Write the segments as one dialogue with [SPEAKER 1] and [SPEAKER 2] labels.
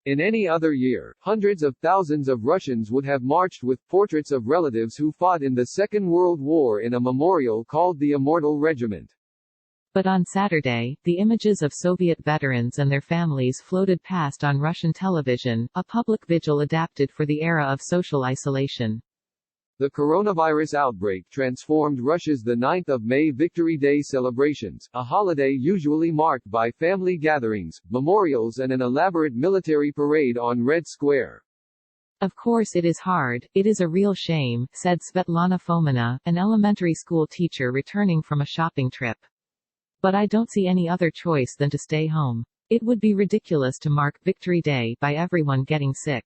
[SPEAKER 1] In any other year, hundreds of thousands of Russians would have marched with portraits of relatives who fought in the Second World War in a memorial called the Immortal Regiment.
[SPEAKER 2] But on Saturday, the images of Soviet veterans and their families floated past on Russian television, a public vigil adapted for the era of social isolation.
[SPEAKER 1] The coronavirus outbreak transformed Russia's 9th of May Victory Day celebrations, a holiday usually marked by family gatherings, memorials and an elaborate military parade on Red Square.
[SPEAKER 2] Of course it is hard, it is a real shame, said Svetlana Fomina, an elementary school teacher returning from a shopping trip. But I don't see any other choice than to stay home. It would be ridiculous to mark Victory Day by everyone getting sick.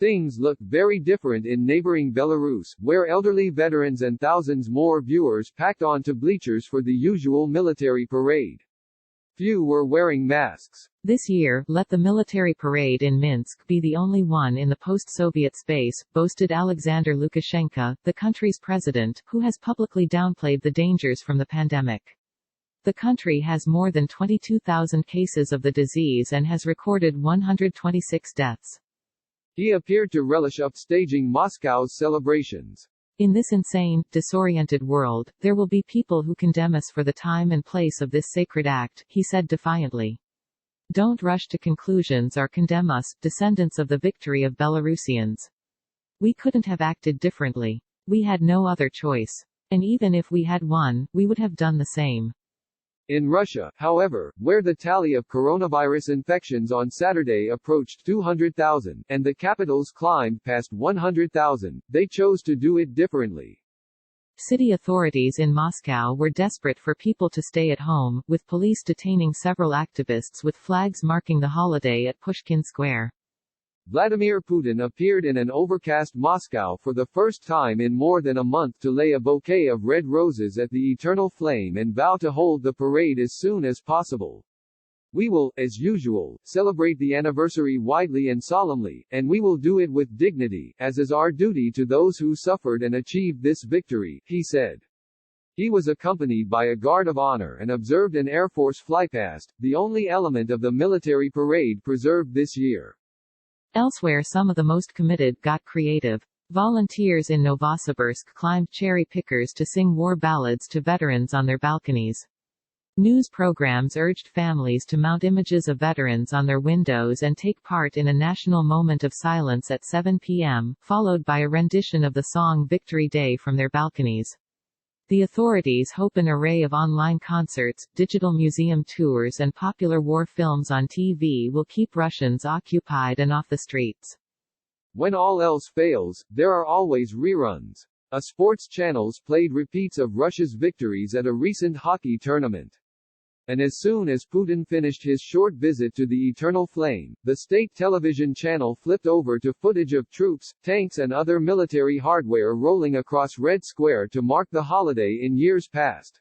[SPEAKER 1] Things look very different in neighboring Belarus, where elderly veterans and thousands more viewers packed onto bleachers for the usual military parade. Few were wearing masks.
[SPEAKER 2] This year, let the military parade in Minsk be the only one in the post-Soviet space, boasted Alexander Lukashenko, the country's president, who has publicly downplayed the dangers from the pandemic. The country has more than 22,000 cases of the disease and has recorded 126 deaths.
[SPEAKER 1] He appeared to relish upstaging Moscow's celebrations.
[SPEAKER 2] In this insane, disoriented world, there will be people who condemn us for the time and place of this sacred act, he said defiantly. Don't rush to conclusions or condemn us, descendants of the victory of Belarusians. We couldn't have acted differently. We had no other choice. And even if we had won, we would have done the same.
[SPEAKER 1] In Russia, however, where the tally of coronavirus infections on Saturday approached 200,000, and the capitals climbed past 100,000, they chose to do it differently.
[SPEAKER 2] City authorities in Moscow were desperate for people to stay at home, with police detaining several activists with flags marking the holiday at Pushkin Square.
[SPEAKER 1] Vladimir Putin appeared in an overcast Moscow for the first time in more than a month to lay a bouquet of red roses at the eternal flame and vow to hold the parade as soon as possible. We will, as usual, celebrate the anniversary widely and solemnly, and we will do it with dignity, as is our duty to those who suffered and achieved this victory, he said. He was accompanied by a guard of honor and observed an Air Force flypast, the only element of the military parade preserved this year.
[SPEAKER 2] Elsewhere, some of the most committed got creative. Volunteers in Novosibirsk climbed cherry pickers to sing war ballads to veterans on their balconies. News programs urged families to mount images of veterans on their windows and take part in a national moment of silence at 7 p.m., followed by a rendition of the song Victory Day from their balconies. The authorities hope an array of online concerts, digital museum tours and popular war films on TV will keep Russians occupied and off the streets.
[SPEAKER 1] When all else fails, there are always reruns. A sports channels played repeats of Russia's victories at a recent hockey tournament. And as soon as Putin finished his short visit to the Eternal Flame, the state television channel flipped over to footage of troops, tanks and other military hardware rolling across Red Square to mark the holiday in years past.